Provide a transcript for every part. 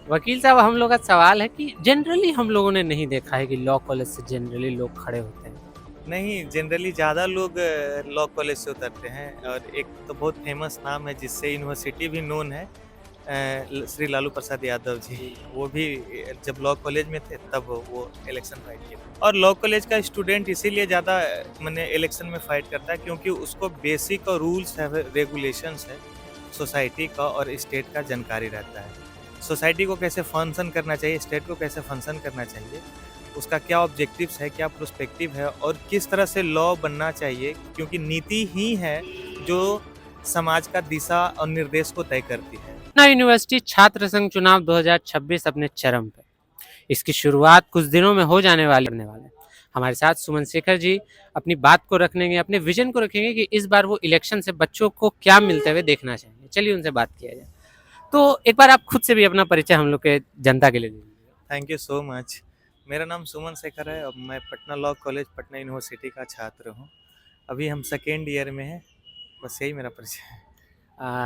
वकील साहब, हम लोग का सवाल है कि जनरली हम लोगों ने नहीं देखा है कि लॉ कॉलेज से जनरली लोग खड़े होते हैं। नहीं, जनरली ज़्यादा लोग लॉ कॉलेज से उतरते हैं और एक तो बहुत फेमस नाम है जिससे यूनिवर्सिटी भी नोन है, श्री लालू प्रसाद यादव जी। जी। वो भी जब लॉ कॉलेज में थे तब वो इलेक्शन फाइट किए थे। और लॉ कॉलेज का स्टूडेंट इसीलिए ज़्यादा माने इलेक्शन में फाइट करता है क्योंकि उसको बेसिक और रूल्स है, रेगुलेशंस है, सोसाइटी का और स्टेट का जानकारी रहता है। सोसाइटी को कैसे फंक्शन करना चाहिए, स्टेट को कैसे फंक्शन करना चाहिए, उसका क्या ऑब्जेक्टिव्स है, क्या प्रोस्पेक्टिव है और किस तरह से लॉ बनना चाहिए, क्योंकि नीति ही है जो समाज का दिशा और निर्देश को तय करती है। पटना यूनिवर्सिटी छात्र संघ चुनाव 2026 अपने चरम पे। इसकी शुरुआत कुछ दिनों में हो जाने वाले। हमारे साथ सुमन शेखर जी अपनी बात को रखेंगे, अपने विजन को रखेंगे कि इस बार वो इलेक्शन से बच्चों को क्या मिलते हुए देखना चाहेंगे। चलिए उनसे बात किया जाए। तो एक बार आप खुद से भी अपना परिचय हम लोग के जनता के लिए दीजिए। Thank you so much. मेरा नाम सुमन शेखर है और मैं Patna law college Patna university का छात्र हूँ। अभी हम सेकेंड ईयर में हैं। बस यही मेरा परिचय है।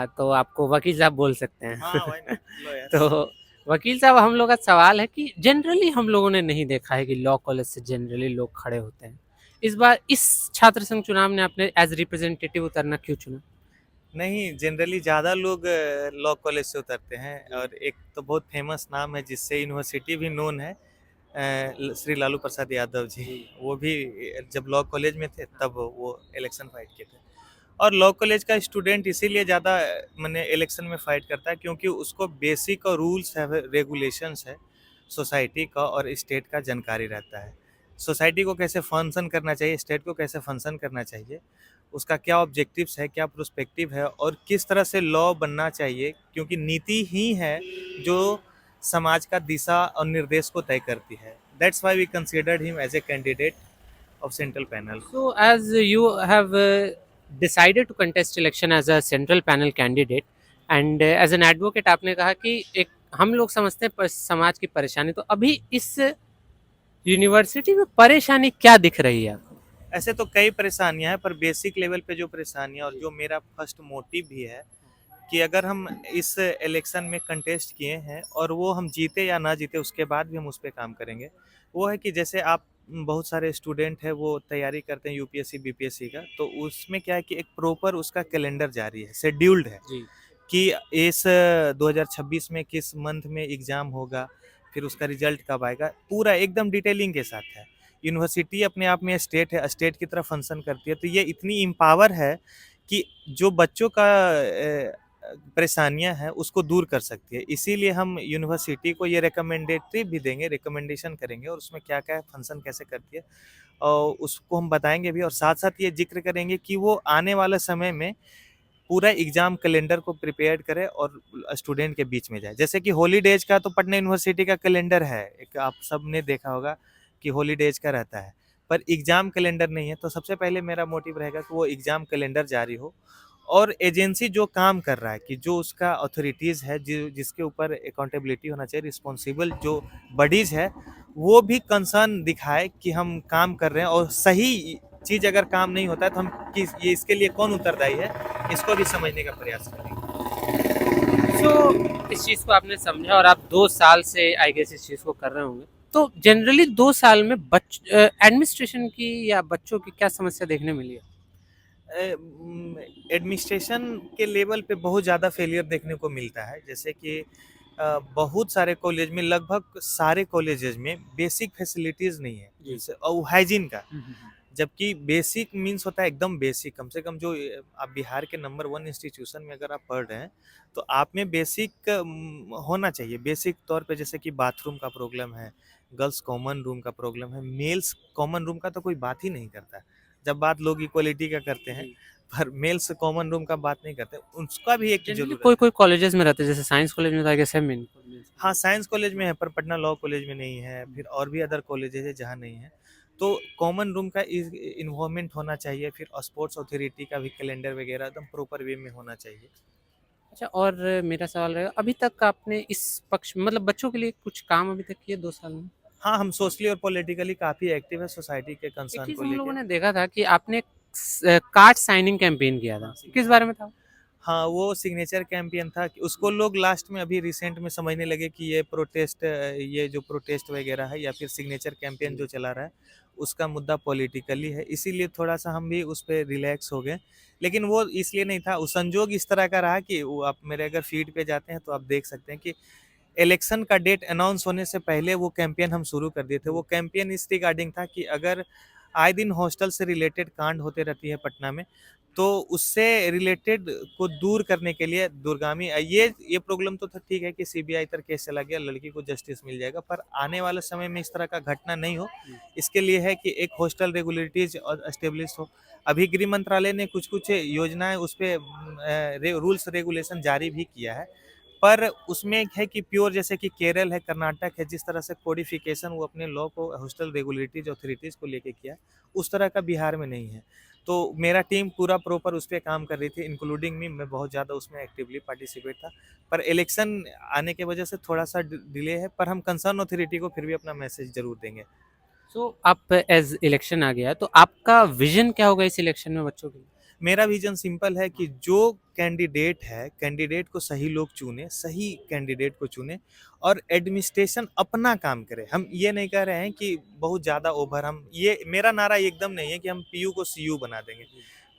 तो आपको वकील साहब बोल सकते हैं। हाँ, व्हाई नॉट? लॉयर्स। तो वकील साहब, हम लोग का सवाल है कि जनरली हम लोगों ने नहीं देखा है कि लॉ कॉलेज से जनरली लोग खड़े होते हैं। इस बार इस छात्र संघ चुनाव ने आपने एज रिप्रेजेंटेटिव उतरना क्यों चुना? नहीं, जनरली ज़्यादा लोग लॉ कॉलेज से उतरते हैं जी। और एक तो बहुत फेमस नाम है जिससे यूनिवर्सिटी भी नोन है, श्री लालू प्रसाद यादव जी। जी। वो भी जब लॉ कॉलेज में थे तब वो इलेक्शन फाइट किए थे। और लॉ कॉलेज का स्टूडेंट इसीलिए ज़्यादा माने इलेक्शन में फाइट करता है क्योंकि उसको बेसिक और रूल्स है, रेगुलेशंस है, सोसाइटी का और स्टेट का जानकारी रहता है। सोसाइटी को कैसे फंक्शन करना चाहिए, स्टेट को कैसे फंक्शन करना चाहिए, उसका क्या ऑब्जेक्टिव्स है, क्या प्रोस्पेक्टिव है और किस तरह से लॉ बनना चाहिए, क्योंकि नीति ही है जो समाज का दिशा और निर्देश को तय करती है। That's why we considered him as a candidate of central panel. So, as you have decided to contest election as a central panel candidate and as an advocate, आपने कहा कि एक हम लोग समझते हैं समाज की परेशानी, तो अभी इस यूनिवर्सिटी में परेशानी क्या दिख रही है आपको? ऐसे तो कई परेशानियां हैं, पर बेसिक लेवल पे जो परेशानियां और जो मेरा फर्स्ट मोटिव भी है कि अगर हम इस इलेक्शन में कंटेस्ट किए हैं और वो हम जीते या ना जीते उसके बाद भी हम उस पर काम करेंगे, वो है कि जैसे आप बहुत सारे स्टूडेंट हैं वो तैयारी करते हैं यूपीएससी बीपीएससी का, तो उसमें क्या है कि एक प्रॉपर उसका कैलेंडर जारी है, शेड्यूल्ड है जी। कि इस 2026 में किस मंथ में एग्ज़ाम होगा, फिर उसका रिजल्ट कब आएगा, पूरा एकदम डिटेलिंग के साथ है। यूनिवर्सिटी अपने आप में स्टेट है, स्टेट की तरह फंक्शन करती है, तो ये इतनी एम्पावर है कि जो बच्चों का परेशानियाँ हैं उसको दूर कर सकती है। इसीलिए हम यूनिवर्सिटी को ये रिकमेंडेटरी भी देंगे, रिकमेंडेशन करेंगे और उसमें क्या-क्या फंक्शन कैसे करती है और उसको हम बताएँगे भी और साथ-साथ ये ज़िक्र करेंगे कि वो आने वाले समय में पूरा एग्जाम कैलेंडर को प्रिपेयर करे और स्टूडेंट के बीच में जाए। जैसे कि हॉलीडेज का तो पटना यूनिवर्सिटी का कैलेंडर है, एक आप सबने देखा होगा कि हॉलीडेज का रहता है, पर एग्जाम कैलेंडर नहीं है। तो सबसे पहले मेरा मोटिव रहेगा कि वो एग्जाम कैलेंडर जारी हो और एजेंसी जो काम कर रहा है कि जो उसका अथॉरिटीज़ है, जिसके ऊपर अकाउंटेबिलिटी होना चाहिए, रिस्पॉन्सिबल जो बॉडीज़ है, वो भी कंसर्न दिखाए कि हम काम कर रहे हैं और सही चीज़ अगर काम नहीं होता है तो हम किस ये इसके लिए कौन उत्तरदायी है, इसको भी समझने का प्रयास करेंगे। सो इस चीज़ को आपने समझा और आप 2 साल से आई गेस इस चीज़ को कर रहे होंगे। तो जनरली 2 साल में एडमिनिस्ट्रेशन की या बच्चों की क्या समस्या देखने मिली है? एडमिनिस्ट्रेशन के लेवल पे बहुत ज़्यादा फेलियर देखने को मिलता है, जैसे कि बहुत सारे कॉलेज में, लगभग सारे कॉलेजेस में बेसिक फैसिलिटीज़ नहीं है, जी। जैसे और हाइजीन का। हम्म, हम्म, हम्म। जबकि बेसिक मीन्स होता है एकदम बेसिक, कम से कम जो आप बिहार के नंबर 1 इंस्टीट्यूशन में अगर आप पढ़ रहे हैं, तो आप में बेसिक होना चाहिए। बेसिक तौर पे जैसे कि बाथरूम का प्रॉब्लम है, गर्ल्स कॉमन रूम का प्रॉब्लम है, मेल्स कॉमन रूम का तो कोई बात ही नहीं करता है। जब बात लोग इक्वालिटी का करते हैं, जी। पर मेल्स कॉमन रूम का बात नहीं करते, उसका भी एक जनरली ज़रूरत कोई है। कोई कॉलेजेस में रहते हैं, जैसे साइंस कॉलेज में तो आई गेस है मेन। हाँ, साइंस कॉलेज में है पर पटना लॉ कॉलेज में नहीं है, फिर और भी अदर कॉलेजेस है जहाँ नहीं है। तो कॉमन रूम का इन्वॉल्वमेंट होना चाहिए, फिर स्पोर्ट्स अथॉरिटी का भी कैलेंडर वगैरह एकदम प्रॉपर वे में होना चाहिए। अच्छा, और मेरा सवाल रहेगा, अभी तक आपने इस पक्ष मतलब बच्चों के लिए कुछ काम अभी तक किए 2 साल में? हाँ, हम सोशली और पॉलिटिकली काफ़ी एक्टिव है सोसाइटी के एक कंसर्न चीज़ को हम लेके। लोगों ने देखा था कि आपने कार्ड साइनिंग कैंपेन किया था, हाँ, किस बारे में था? हाँ, वो सिग्नेचर कैंपेन था कि उसको लोग लास्ट में अभी रिसेंट में समझने लगे कि ये प्रोटेस्ट ये जो प्रोटेस्ट वगैरह है या फिर सिग्नेचर कैंपेन जो चला रहा है, उसका मुद्दा पॉलिटिकली है, इसीलिए थोड़ा-सा हम भी उस पे रिलैक्स हो गए। लेकिन वो इसलिए नहीं था, वो संजोग इस तरह का रहा कि वो आप मेरे अगर फीड पे जाते हैं तो आप देख सकते हैं कि इलेक्शन का डेट अनाउंस होने से पहले वो कैंपेन हम शुरू कर दिए थे। वो कैंपेन इस रिगार्डिंग था कि अगर आए दिन हॉस्टल से रिलेटेड कांड होते रहती है पटना में, तो उससे रिलेटेड को दूर करने के लिए दूरगामी ये प्रॉब्लम तो था ठीक है कि सीबीआई तक केस चला गया, लड़की को जस्टिस मिल जाएगा, पर आने वाले समय में इस तरह का घटना नहीं हो, इसके लिए है कि एक हॉस्टल रेगुलेटरीज और एस्टेब्लिश हो। अभी गृह मंत्रालय ने कुछ-कुछ योजनाएँ उस पे रूल्स रेगुलेशन जारी भी किया है। पर उसमें एक है कि प्योर जैसे कि केरल है, कर्नाटक है, जिस तरह से कोडिफिकेशन वो अपने लॉ को हॉस्टल रेगुलेटरीज अथॉरिटीज़ को लेके किया, उस तरह का बिहार में नहीं है। तो मेरा टीम पूरा प्रॉपर उस पे काम कर रही थी, इंक्लूडिंग मी, मैं बहुत ज़्यादा उसमें एक्टिवली पार्टिसिपेट था। पर इलेक्शन आने की वजह से थोड़ा-सा डिले है, पर हम कंसर्न अथॉरिटी को फिर भी अपना मैसेज ज़रूर देंगे। सो अब एज़ इलेक्शन आ गया, तो आपका विज़न क्या होगा इस इलेक्शन में बच्चों के लिए? मेरा विजन सिंपल है कि जो कैंडिडेट है, कैंडिडेट को सही लोग चुने, सही कैंडिडेट को चुने और एडमिनिस्ट्रेशन अपना काम करे। हम ये नहीं कह रहे हैं कि बहुत ज़्यादा ओवर हम ये मेरा नारा एकदम नहीं है कि हम पीयू को सीयू बना देंगे।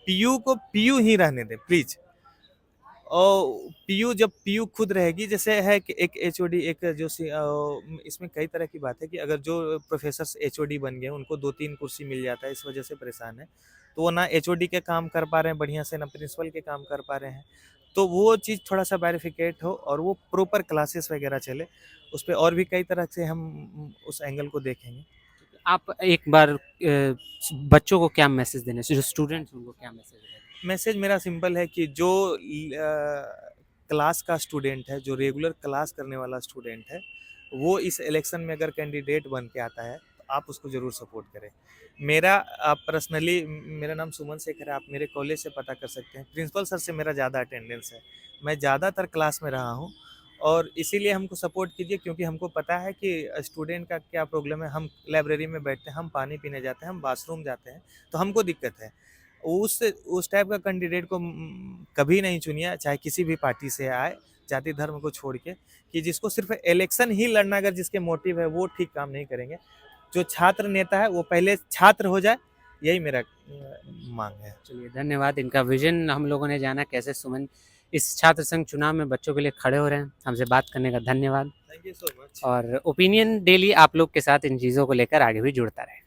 पीयू को पीयू ही रहने दें प्लीज़। और पीयू जब पीयू खुद रहेगी जैसे है कि एक एचओडी एक जो इसमें कई तरह की बात है कि अगर जो प्रोफेसर्स एचओडी बन गए उनको 2-3 कुर्सी मिल जाता है इस वजह से परेशान है। तो वो ना एचओडी के काम कर पा रहे हैं बढ़िया से ना प्रिंसिपल के काम कर पा रहे हैं। तो वो चीज़ थोड़ा-सा वेरिफिकेट हो और वो प्रॉपर क्लासेस वगैरह चले। उसपे और भी कई तरह से हम उस एंगल को देखेंगे। आप एक बार बच्चों को क्या मैसेज देना जो स्टूडेंट्स हैं उनको क्या मैसेज देना? मैसेज मेरा सिंपल है कि जो क्लास का स्टूडेंट है, जो रेगुलर क्लास करने वाला स्टूडेंट है, वो इस इलेक्शन में अगर कैंडिडेट बन के आता है, तो आप उसको ज़रूर सपोर्ट करें। मेरा पर्सनली मेरा नाम सुमन शेखर है, आप मेरे कॉलेज से पता कर सकते हैं। प्रिंसिपल सर से मेरा ज़्यादा अटेंडेंस है। मैं ज़्यादातर क्लास में रहा हूँ और इसीलिए हमको सपोर्ट कीजिए क्योंकि हमको पता है कि स्टूडेंट का क्या प्रॉब्लम है। हम लाइब्रेरी में बैठते हैं, हम पानी पीने जाते हैं, हम वॉशरूम जाते हैं, तो हमको दिक्कत है। उस टाइप का कैंडिडेट को कभी नहीं चुनिए, चाहे किसी भी पार्टी से आए, जाति धर्म को छोड़ के, कि जिसको सिर्फ़ इलेक्शन ही लड़ना अगर जिसके मोटिव है, वो ठीक काम नहीं करेंगे। जो छात्र नेता है, वो पहले छात्र हो जाए, यही मेरा माँग है। चलिए धन्यवाद, इनका विज़न हम लोगों ने जाना कैसे सुमन इस छात्र संघ चुनाव में बच्चों के लिए खड़े हो रहे हैं। हमसे बात करने का धन्यवाद थैंक यू सो मच। और ओपिनियन डेली आप लोग के साथ इन चीज़ों को लेकर आगे भी जुड़ता रहे।